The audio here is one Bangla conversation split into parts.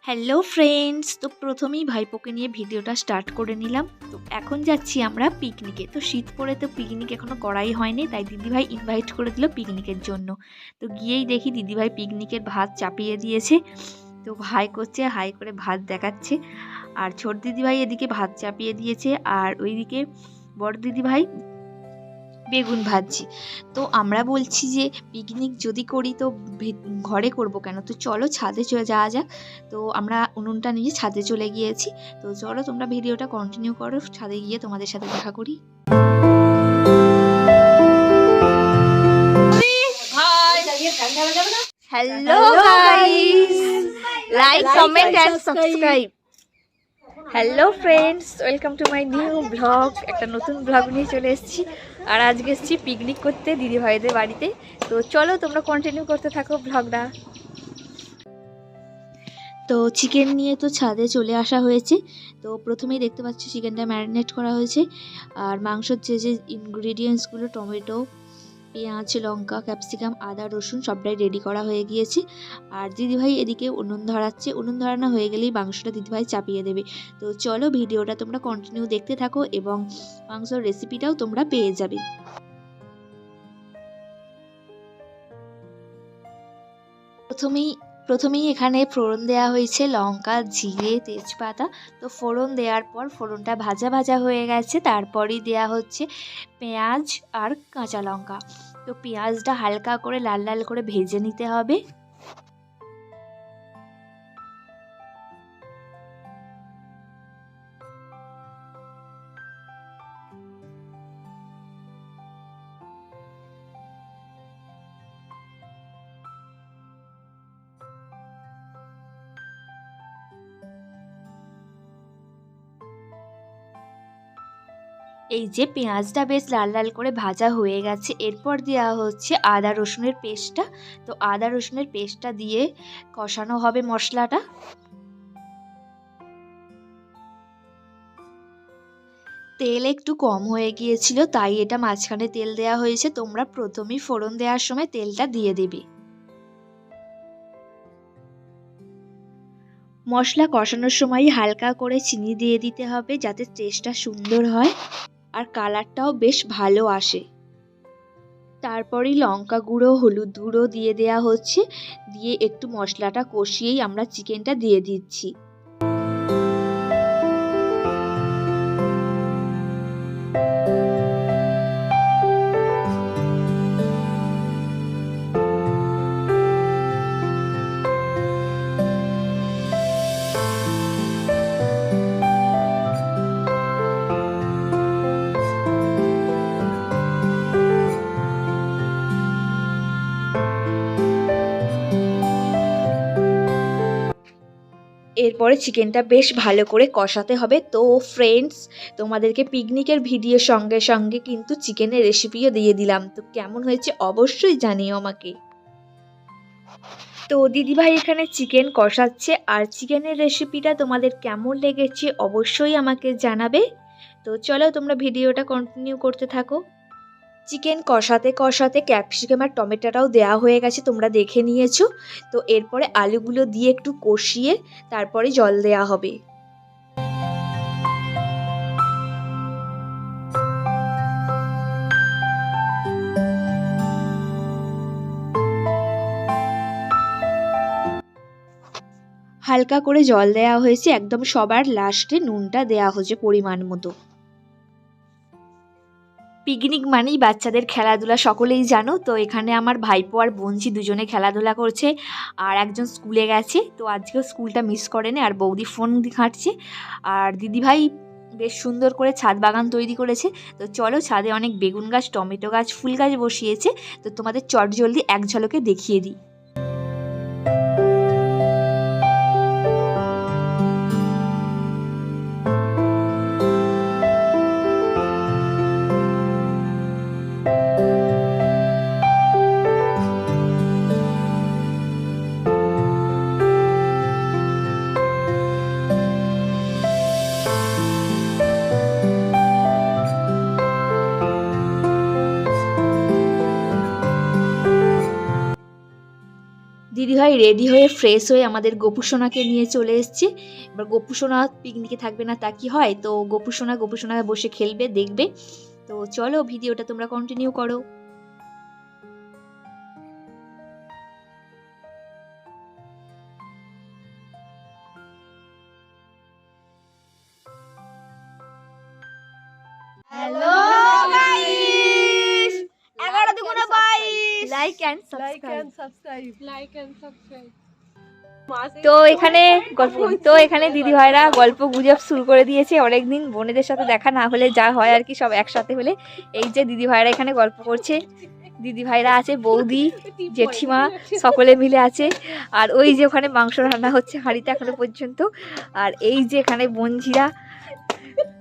হ্যালো ফ্রেন্ডস, তো প্রথমেই ভাইপোকে নিয়ে ভিডিওটা স্টার্ট করে নিলাম। তো এখন যাচ্ছি আমরা পিকনিকে। তো শীত পড়ে তো পিকনিক এখনও করাই হয়নি, তাই দিদিভাই ইনভাইট করে দিল পিকনিকের জন্য। তো গিয়েই দেখি দিদিভাই পিকনিকের ভাত চাপিয়ে দিয়েছে। তো ভাই করছে, হাই করে ভাত দেখাচ্ছে। আর ছোট দিদিভাই এদিকে ভাত চাপিয়ে দিয়েছে, আর ওইদিকে বড় দিদিভাই বেগুন ভাজছি। তো আমরা বলছি যে পিকনিক যদি করি তো ঘরে করব কেন, তো চলো ছাদে চলে যাওয়া যাক। তো আমরা উনুনটা নিয়ে ছাদে চলে গিয়েছি। তো চলো তোমরা ভিডিওটা কন্টিনিউ করো, ছাদে গিয়ে তোমাদের সাথে দেখা করি। Hello guys, like comment and subscribe. Hello friends, welcome to my new blog. একটা নতুন ব্লগ নিয়ে চলে এসেছি। আর আজকে এসেছি পিকনিক করতে দিদিভাইদের বাড়িতে। তো চলো তোমরা কন্টিনিউ করতে থাকো ব্লগটা। তো চিকেন নিয়ে তো ছাদে চলে আসা হয়েছে। তো প্রথমেই দেখতে পাচ্ছি চিকেনটা ম্যারিনেট করা হয়েছে। আর মাংসর যে ইনগ্রিডিয়েন্টসগুলো, টমেটো, পেঁয়াজ, লঙ্কা, ক্যাপসিকাম, আদা, রসুন সবটাই রেডি করা হয়ে গিয়েছে। আর দিদিভাই এদিকে উনুন ধরাচ্ছে। উনুন ধরানো হয়ে গেলেই মাংসটা দিদিভাই চাপিয়ে দেবে। তো চলো ভিডিওটা তোমরা কন্টিনিউ দেখতে থাকো এবং মাংসর রেসিপিটাও তোমরা পেয়ে যাবে। প্রথমেই এখানে ফোড়ন দেওয়া হয়েছে লঙ্কা, জিরে, তেজপাতা। তো ফোড়ন দেওয়ার পর ফোড়নটা ভাজা ভাজা হয়ে গেছে, তারপরেই দেওয়া হচ্ছে পেঁয়াজ আর কাঁচা লঙ্কা। তো পেঁয়াজটা হালকা করে লাল লাল করে ভেজে নিতে হবে। এই যে পেঁয়াজটা বেশ লাল লাল করে ভাজা হয়ে গেছে, এরপর দেওয়া হচ্ছে আদা রসুনের পেস্টটা। তো আদা রসুনের পেস্টটা দিয়ে কষানো হবে মশলাটা। তেল একটু কম হয়ে গিয়েছিল, তাই এটা মাঝখানে তেল দেওয়া হয়েছে। তোমরা প্রথমেই ফোড়ন দেওয়ার সময় তেলটা দিয়ে দেবে। মশলা কষানোর সময় হালকা করে চিনি দিয়ে দিতে হবে, যাতে টেস্টটা সুন্দর হয় আর কালারটাও বেশ ভালো আসে। তারপরেই লঙ্কা গুঁড়ো, হলুদ গুঁড়ো দিয়ে দেয়া হচ্ছে। দিয়ে একটু মশলাটা কষিয়েই আমরা চিকেনটা দিয়ে দিচ্ছি। এরপরে চিকেনটা বেশ ভালো করে কষাতে হবে। তো ফ্রেন্ডস, তোমাদেরকে পিকনিকের ভিডিওর সঙ্গে সঙ্গে কিন্তু চিকেনের রেসিপিও দিয়ে দিলাম। তো কেমন হয়েছে অবশ্যই জানিও আমাকে। তো দিদিভাই এখানে চিকেন কষাচ্ছে, আর চিকেনের রেসিপিটা তোমাদের কেমন লেগেছে অবশ্যই আমাকে জানাবে। তো চলো তোমরা ভিডিওটা কন্টিনিউ করতে থাকো। চিকেন কষাতে কষাতে ক্যাপসিকাম আর টমেটোটাও দেওয়া হয়ে গেছে, তোমরা দেখে নিয়েছো। তো এরপরে আলুগুলো দিয়ে একটু কষিয়ে তারপরে জল দেওয়া হবে। হালকা করে জল দেওয়া হয়েছে, একদম সবার লাস্টে নুনটা দেওয়া হয়েছে পরিমাণ মতো। পিকনিক মানেই বাচ্চাদের খেলাধুলা, সকলেই জানো। তো এখানে আমার ভাইপো আর বোনঝি দুজনে খেলাধুলা করছে, আর একজন স্কুলে গেছে। তো আজকেও স্কুলটা মিস করেনি, আর বৌদি ফোন ঘাঁটছে। আর দিদিভাই বেশ সুন্দর করে ছাদ বাগান তৈরি করেছে। তো চলো, ছাদে অনেক বেগুন গাছ, টমেটো গাছ, ফুল গাছ বসিয়েছে। তো তোমাদের চটজলদি এক ঝলকে দেখিয়ে দিই। দিদিভাই রেডি হয়ে ফ্রেশ হয়ে আমাদের গোপুসোনাকে নিয়ে চলে এসছে। এবার গোপুসোনা পিকনিকে থাকবে না তা কি হয়, তো গোপুসোনা বসে খেলবে দেখবে। তো চলো ভিডিওটা তোমরা কন্টিনিউ করো। হ্যালো গাইস 11 দুগুণে 22 লাইক এন্ড সাবস্ক্রাইব। তো এখানে দিদি ভাইরা গল্প গুজব শুরু করে দিয়েছে। অনেকদিন বোনেদের সাথে দেখা না হলে যা হয় আর কি, সব একসাথে হলে। এই যে দিদি ভাইরা এখানে গল্প করছে, দিদি ভাইরা আছে, বৌদি, জেঠিমা সকলে মিলে আছে। আর ওই যে ওখানে মাংস রান্না হচ্ছে হাঁড়িতে এখনো পর্যন্ত। আর এই যে এখানে বোনঝিরা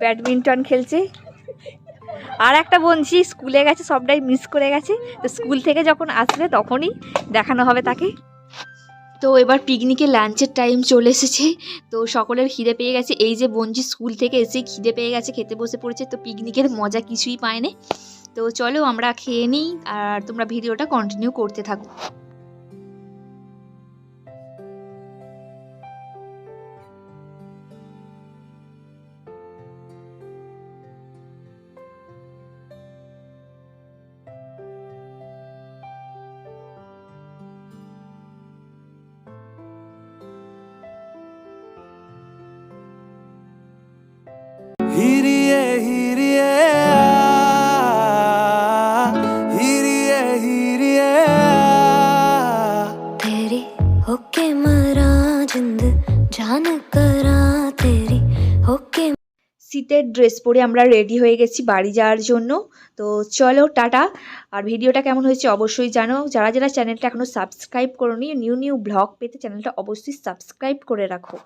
ব্যাডমিন্টন খেলছে। আর একটা বোনঝি স্কুলে গেছে, সবটাই মিস করে গেছে। তো স্কুল থেকে যখন আসবে তখনই দেখানো হবে তাকে। তো এবার পিকনিকে লাঞ্চের টাইম চলে এসেছে। তো সকলের খিদে পেয়ে গেছে। এই যে বোনজি স্কুল থেকে এসে খিদে পেয়ে গেছে, খেতে বসে পড়েছে। তো পিকনিকের মজা কিছুই পায়নি। তো চলো আমরা খেয়ে নিই, আর তোমরা ভিডিওটা কন্টিনিউ করতে থাকো। হিরিয়ে হিরিয়ে হিরিয়ে হিরিয়ে तेरी होके मरा जिंद जान करा तेरी होके। শীতের ড্রেস পরে আমরা রেডি হয়ে গেছি বাড়ি যাওয়ার জন্য। তো চলো টাটা। আর ভিডিওটা কেমন হয়েছে অবশ্যই জানো। যারা যারা চ্যানেলটা এখনো সাবস্ক্রাইব করোনি, নিউ ব্লগ পেতে চ্যানেলটা অবশ্যই সাবস্ক্রাইব করে রাখো।